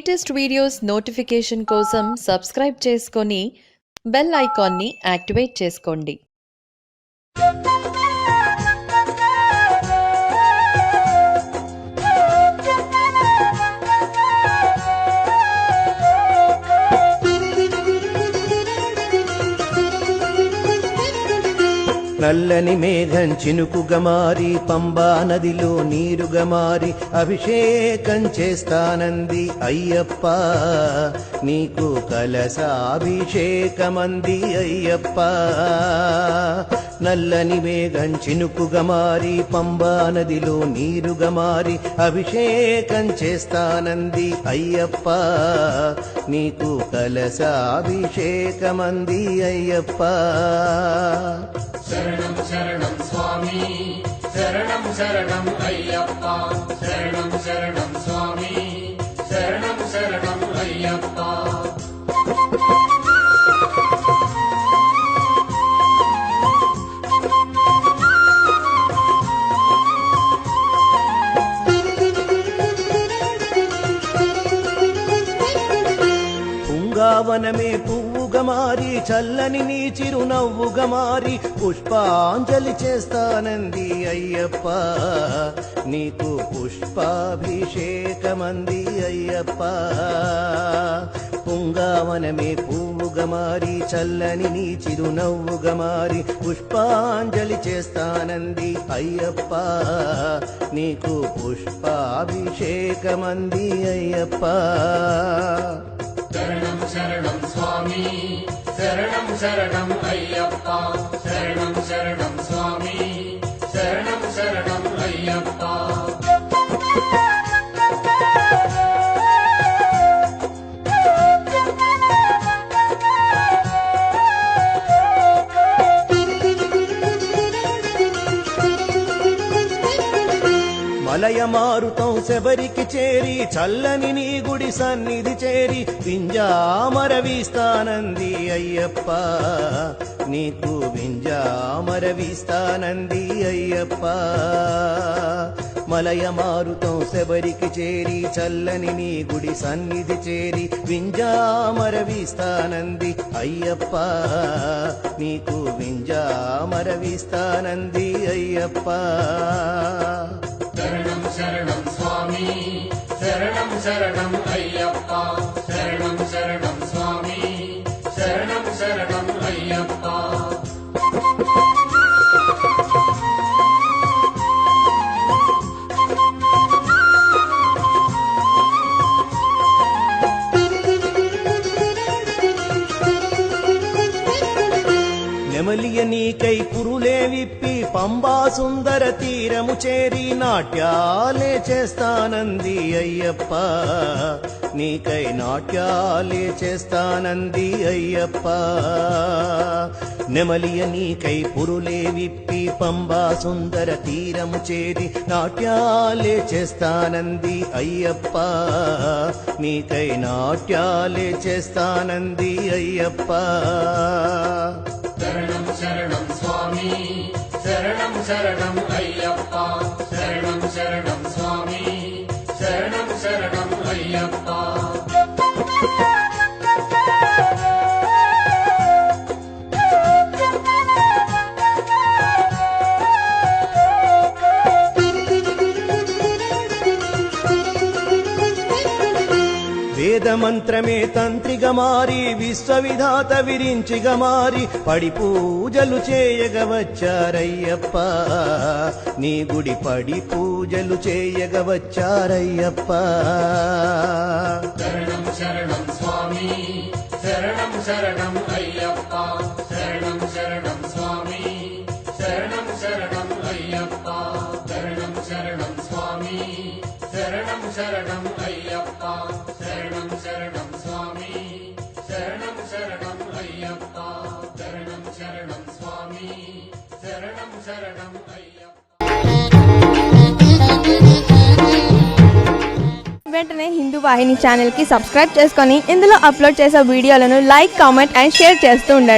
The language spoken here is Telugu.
లేటెస్ట్ వీడియోస్ నోటిఫికేషన్ కోసం సబ్స్క్రైబ్ చేసుకొని బెల్ ఐకాన్ని యాక్టివేట్ చేసుకోండి. నల్లని మేఘం చినుకుగా మారి పంబా నదిలో నీరుగా మారి అభిషేకం చేస్తానంది అయ్యప్ప. నీకు కలశాభిషేకమంది అయ్యప్ప. నల్లని మేఘం చినుకుగా మారి పంబా నదిలో నీరుగా మారి అభిషేకం చేస్తానంది అయ్యప్ప. నీకు కలశాభిషేకమంది అయ్యప్ప. శరణం శరణం స్వామి శరణం శరణం అయ్యప్ప. శరణం శరణం స్వామి శరణం శరణం అయ్యప్ప. పుంగావనమే పువ్వుగా మారి చల్లని నీ చిరునవ్వుగా మారి పుష్పాంజలి చేస్తానంది అయ్యప్ప. నీకు పుష్పాభిషేకమంది అయ్యప్ప. పుంగావనమే పువ్వుగా మారి చల్లని నీ చిరునవ్వుగా మారి పుష్పాంజలి చేస్తానంది అయ్యప్ప. నీకు పుష్పాభిషేకమంది అయ్యప్ప. శరణం శరణం స్వామి శరణం శరణం అయ్యప్ప. శరణం శరణం స్వామి శరణం శరణం అయ్యప్ప. మలయ మారుతం శబరికి చేరి చల్లని నీ గుడి సన్నిధి చేరి వింజామర వీస్తానంది అయ్యప్ప. నీకు వింజామర వీస్తానంది అయ్యప్ప. మలయ మారుతం శబరికి చేరి చల్లని నీ గుడి సన్నిధి చేరి వింజామర వీస్తానంది అయ్యప్ప. నీకు వింజామర వీస్తానంది అయ్యప్ప. శరణం శరణం స్వామి శరణం శరణం అయ్యప్ప. శరణం శరణం స్వామి శరణం శరణం అయ్యప్ప. నెమలియ నీకై పురులే విప్పి పంబా సుందర తీరము చేరి నాట్యాలే చేస్తానంది అయ్యప్ప. నీకై నాట్యాలే చేస్తానంది అయ్యప్ప. నెమలియ నీకై పురులే విప్పి పంబా సుందర తీరము చేరి నాట్యాలే చేస్తానంది అయ్యప్ప. నీకై నాట్యాలే చేస్తానంది అయ్యప్ప. శరణం శరణం స్వామి శరణం శరణం అయ్యప్ప. శరణం శరణం స్వామి శరణం శరణం అయ్యప్ప. వేదమంత్రమే తంత్రిగా మారి విశ్వవిధాత విరించిగా మారి పడి పూజలు చేయగవచ్చారయ్యప్ప. నీ గుడి పడి పూజలు చేయగవచ్చారయ్యప్ప. శరణం శరణం స్వామి శరణం శరణం అయ్యప్ప. శరణం శరణం స్వామి శరణం శరణం అయ్యప్ప. శరణం శరణం స్వామి శరణం శరణం అయ్యప్ప. శరణం శరణం స్వామి శరణం శరణం అయ్యప్ప. శరణం శరణం స్వామి శరణం శరణం అయ్యప్ప. వెంటనే హిందూ వాహిని ఛానల్ కి సబ్స్క్రైబ్ చేసుకొని ఇందులో అప్లోడ్ చేసే వీడియోలను లైక్, కామెంట్ అండ్ షేర్ చేస్తూ ఉండండి.